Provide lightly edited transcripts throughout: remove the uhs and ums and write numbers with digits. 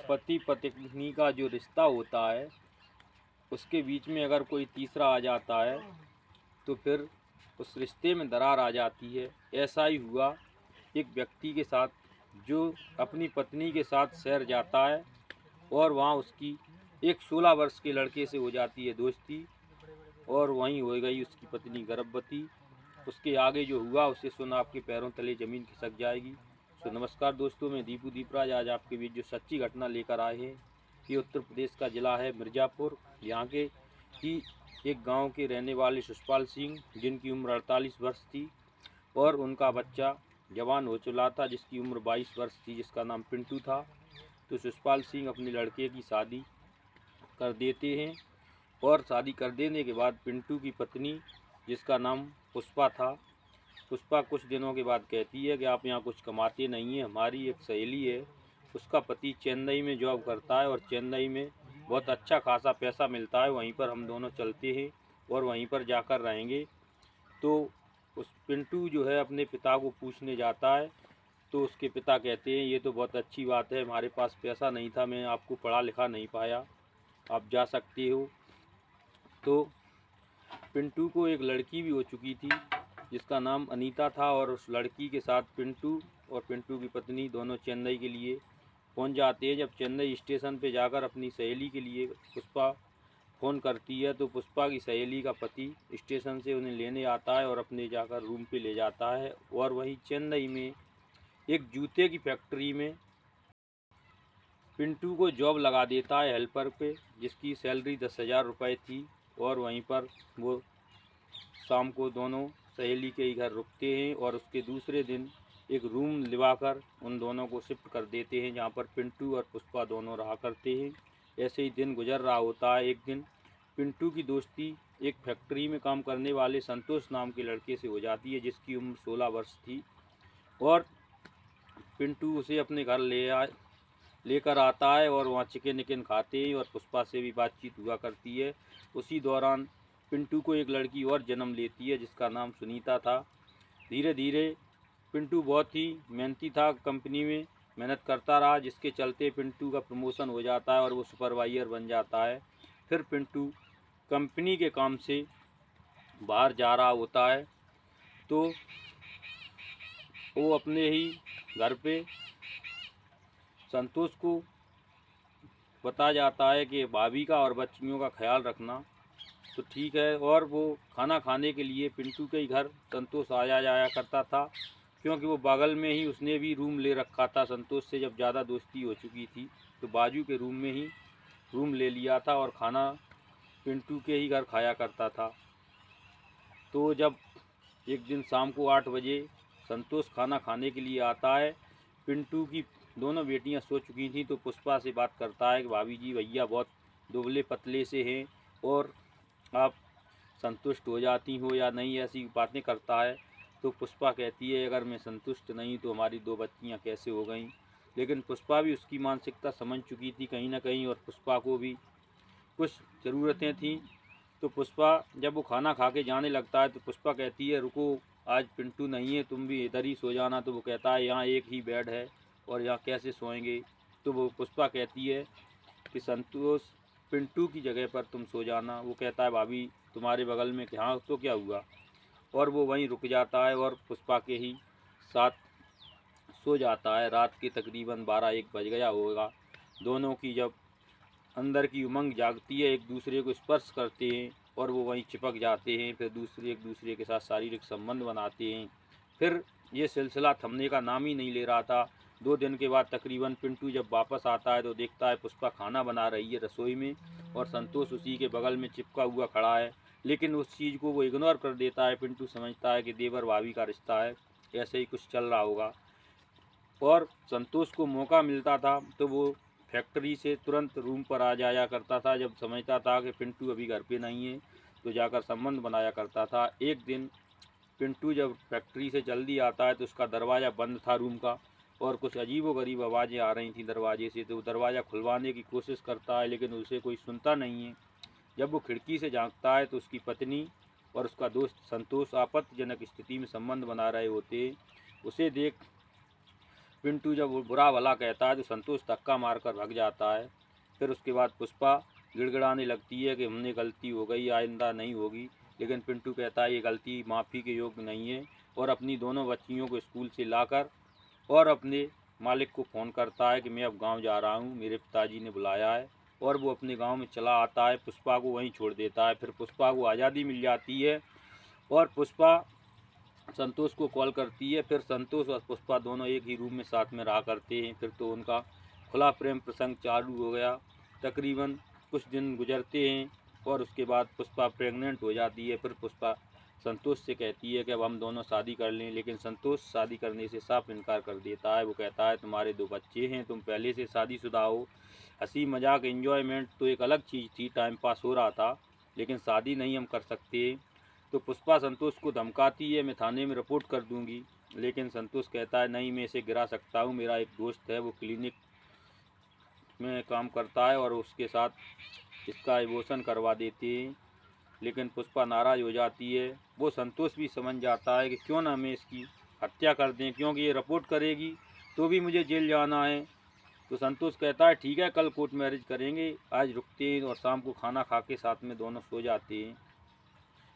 पति पत्नी का जो रिश्ता होता है उसके बीच में अगर कोई तीसरा आ जाता है तो फिर उस रिश्ते में दरार आ जाती है। ऐसा ही हुआ एक व्यक्ति के साथ जो अपनी पत्नी के साथ शहर जाता है और वहाँ उसकी एक 16 वर्ष के लड़के से हो जाती है दोस्ती और वहीं हो गई उसकी पत्नी गर्भवती। उसके आगे जो हुआ उसे सुन आपके पैरों तले ज़मीन खिसक जाएगी। तो नमस्कार दोस्तों, मैं दीपू दीपराज आज आपके बीच जो सच्ची घटना लेकर आए हैं। ये उत्तर प्रदेश का ज़िला है मिर्ज़ापुर। यहाँ के ही एक गांव के रहने वाले सुषपाल सिंह, जिनकी उम्र 48 वर्ष थी और उनका बच्चा जवान हो चुका था जिसकी उम्र 22 वर्ष थी, जिसका नाम पिंटू था। तो सुषपाल सिंह अपने लड़के की शादी कर देते हैं और शादी कर देने के बाद पिंटू की पत्नी, जिसका नाम पुष्पा था, पुष्पा कुछ दिनों के बाद कहती है कि आप यहाँ कुछ कमाते नहीं हैं। हमारी एक सहेली है, उसका पति चेन्नई में जॉब करता है और चेन्नई में बहुत अच्छा खासा पैसा मिलता है, वहीं पर हम दोनों चलते हैं और वहीं पर जाकर रहेंगे। तो उस पिंटू जो है अपने पिता को पूछने जाता है तो उसके पिता कहते हैं ये तो बहुत अच्छी बात है, हमारे पास पैसा नहीं था, मैं आपको पढ़ा लिखा नहीं पाया, आप जा सकते हो। तो पिंटू को एक लड़की भी हो चुकी थी जिसका नाम अनीता था और उस लड़की के साथ पिंटू और पिंटू की पत्नी दोनों चेन्नई के लिए पहुंच जाते हैं। जब चेन्नई स्टेशन पे जाकर अपनी सहेली के लिए पुष्पा फ़ोन करती है तो पुष्पा की सहेली का पति स्टेशन से उन्हें लेने आता है और अपने जाकर रूम पे ले जाता है और वहीं चेन्नई में एक जूते की फैक्ट्री में पिंटू को जॉब लगा देता है हेल्पर पे, जिसकी सैलरी 10,000 रुपये थी। और वहीं पर वो शाम को दोनों सहेली के ही घर रुकते हैं और उसके दूसरे दिन एक रूम लिवाकर उन दोनों को शिफ्ट कर देते हैं जहाँ पर पिंटू और पुष्पा दोनों रहा करते हैं। ऐसे ही दिन गुजर रहा होता है। एक दिन पिंटू की दोस्ती एक फैक्ट्री में काम करने वाले संतोष नाम के लड़के से हो जाती है जिसकी उम्र 16 वर्ष थी और पिंटू उसे अपने घर लेकर आता है और वहाँ चिकन विकन खाते हैं और पुष्पा से भी बातचीत हुआ करती है। उसी दौरान पिंटू को एक लड़की और जन्म लेती है जिसका नाम सुनीता था। धीरे धीरे पिंटू बहुत ही मेहनती था, कंपनी में मेहनत करता रहा, जिसके चलते पिंटू का प्रमोशन हो जाता है और वो सुपरवाइज़र बन जाता है। फिर पिंटू कंपनी के काम से बाहर जा रहा होता है तो वो अपने ही घर पे संतोष को बता जाता है कि भाभी का और बच्चियों का ख्याल रखना। तो ठीक है। और वो खाना खाने के लिए पिंटू के ही घर संतोष आया जाया करता था क्योंकि वो बगल में ही उसने भी रूम ले रखा था। संतोष से जब ज़्यादा दोस्ती हो चुकी थी तो बाजू के रूम में ही रूम ले लिया था और खाना पिंटू के ही घर खाया करता था। तो जब एक दिन शाम को 8 बजे संतोष खाना खाने के लिए आता है, पिंटू की दोनों बेटियां सो चुकी थीं, तो पुष्पा से बात करता है कि भाभी जी भैया बहुत दुबले पतले से हैं और आप संतुष्ट हो जाती हो या नहीं, ऐसी बातें करता है। तो पुष्पा कहती है अगर मैं संतुष्ट नहीं तो हमारी 2 बच्चियां कैसे हो गईं। लेकिन पुष्पा भी उसकी मानसिकता समझ चुकी थी कहीं ना कहीं और पुष्पा को भी कुछ ज़रूरतें थीं। तो पुष्पा जब वो खाना खा के जाने लगता है तो पुष्पा कहती है रुको, आज पिंटू नहीं है, तुम भी इधर ही सो जाना। तो वो कहता है यहाँ एक ही बेड है और यहाँ कैसे सोएंगे। तो वो पुष्पा कहती है कि संतोष पिंटू की जगह पर तुम सो जाना। वो कहता है भाभी तुम्हारे बगल में, हाँ तो क्या हुआ। और वो वहीं रुक जाता है और पुष्पा के ही साथ सो जाता है। रात के तकरीबन 12-1 बज गया होगा। दोनों की जब अंदर की उमंग जागती है, एक दूसरे को स्पर्श करते हैं और वो वहीं चिपक जाते हैं। फिर एक दूसरे के साथ शारीरिक संबंध बनाते हैं। फिर ये सिलसिला थमने का नाम ही नहीं ले रहा था। 2 दिन के बाद तकरीबन पिंटू जब वापस आता है तो देखता है पुष्पा खाना बना रही है रसोई में और संतोष उसी के बगल में चिपका हुआ खड़ा है, लेकिन उस चीज़ को वो इग्नोर कर देता है। पिंटू समझता है कि देवर भाभी का रिश्ता है, ऐसे ही कुछ चल रहा होगा। और संतोष को मौका मिलता था तो वो फैक्ट्री से तुरंत रूम पर आ जाया करता था। जब समझता था कि पिंटू अभी घर पे नहीं है तो जाकर संबंध बनाया करता था। एक दिन पिंटू जब फैक्ट्री से जल्दी आता है तो उसका दरवाज़ा बंद था रूम का और कुछ अजीबोगरीब आवाज़ें आ रही थी दरवाजे से। तो वो दरवाज़ा खुलवाने की कोशिश करता है लेकिन उसे कोई सुनता नहीं है। जब वो खिड़की से झांकता है तो उसकी पत्नी और उसका दोस्त संतोष आपत्तिजनक स्थिति में संबंध बना रहे होते हैं। उसे देख पिंटू जब वो बुरा भला कहता है तो संतोष धक्का मारकर भाग जाता है। फिर उसके बाद पुष्पा गिड़गिड़ाने लगती है कि हमने गलती हो गई, आइंदा नहीं होगी। लेकिन पिंटू कहता है ये गलती माफ़ी के योग्य नहीं है और अपनी दोनों बच्चियों को स्कूल से लाकर और अपने मालिक को फ़ोन करता है कि मैं अब गांव जा रहा हूं, मेरे पिताजी ने बुलाया है। और वो अपने गांव में चला आता है, पुष्पा को वहीं छोड़ देता है। फिर पुष्पा को आज़ादी मिल जाती है और पुष्पा संतोष को कॉल करती है। फिर संतोष और पुष्पा दोनों एक ही रूम में साथ में रहा करते हैं। फिर तो उनका खुला प्रेम प्रसंग चालू हो गया। तकरीबन कुछ दिन गुजरते हैं और उसके बाद पुष्पा प्रेग्नेंट हो जाती है। फिर पुष्पा संतोष से कहती है कि अब हम दोनों शादी कर लें, लेकिन संतोष शादी करने से साफ इनकार कर देता है। वो कहता है तुम्हारे 2 बच्चे हैं, तुम पहले से शादीशुदा हो। हंसी मजाक एंजॉयमेंट तो एक अलग चीज़ थी, टाइम पास हो रहा था, लेकिन शादी नहीं हम कर सकते। तो पुष्पा संतोष को धमकाती है मैं थाने में रिपोर्ट कर दूंगी। लेकिन संतोष कहता है नहीं, मैं इसे गिरा सकता हूँ, मेरा एक दोस्त है वो क्लिनिक में काम करता है और उसके साथ इसका एबॉर्शन करवा देते हैं। लेकिन पुष्पा नाराज़ हो जाती है। वो संतोष भी समझ जाता है कि क्यों ना हमें इसकी हत्या कर दें, क्योंकि ये रिपोर्ट करेगी तो भी मुझे जेल जाना है। तो संतोष कहता है ठीक है, कल कोर्ट मैरिज करेंगे, आज रुकते हैं। और शाम को खाना खा के साथ में दोनों सो जाते हैं।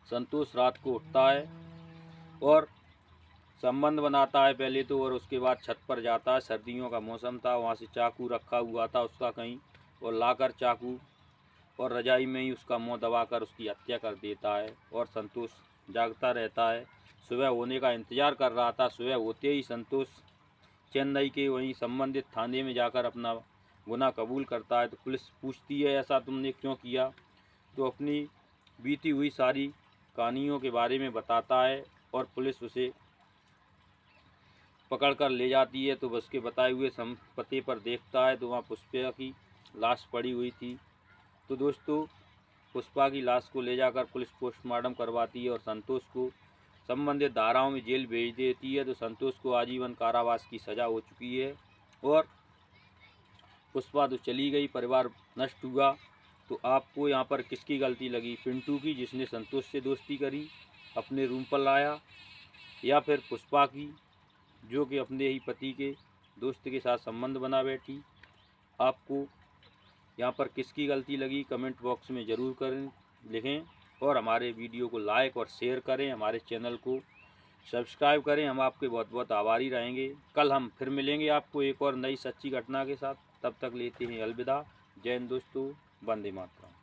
संतोष रात को उठता है और संबंध बनाता है पहले तो, और उसके बाद छत पर जाता है। सर्दियों का मौसम था, वहाँ से चाकू रखा हुआ था उसका कहीं, और लाकर चाकू और रजाई में ही उसका मुंह दबाकर उसकी हत्या कर देता है। और संतोष जागता रहता है, सुबह होने का इंतज़ार कर रहा था। सुबह होते ही संतोष चेन्नई के वहीं संबंधित थाने में जाकर अपना गुनाह कबूल करता है। तो पुलिस पूछती है ऐसा तुमने क्यों किया, तो अपनी बीती हुई सारी कहानियों के बारे में बताता है और पुलिस उसे पकड़ कर ले जाती है। तो उसके बताए हुए पते पर देखता है तो वहाँ पुष्पा की लाश पड़ी हुई थी। तो दोस्तों, पुष्पा की लाश को ले जाकर पुलिस पोस्टमार्टम करवाती है और संतोष को संबंधित धाराओं में जेल भेज देती है। तो संतोष को आजीवन कारावास की सज़ा हो चुकी है और पुष्पा तो चली गई, परिवार नष्ट हुआ। तो आपको यहाँ पर किसकी गलती लगी, पिंटू की जिसने संतोष से दोस्ती करी, अपने रूम पर लाया, या फिर पुष्पा की जो कि अपने ही पति के दोस्त के साथ संबंध बना बैठी। आपको यहाँ पर किसकी गलती लगी कमेंट बॉक्स में ज़रूर करें, लिखें। और हमारे वीडियो को लाइक और शेयर करें, हमारे चैनल को सब्सक्राइब करें। हम आपके बहुत बहुत आभारी रहेंगे। कल हम फिर मिलेंगे आपको एक और नई सच्ची घटना के साथ। तब तक लेते हैं अलविदा। जय हिंद दोस्तों, वंदे मातरम।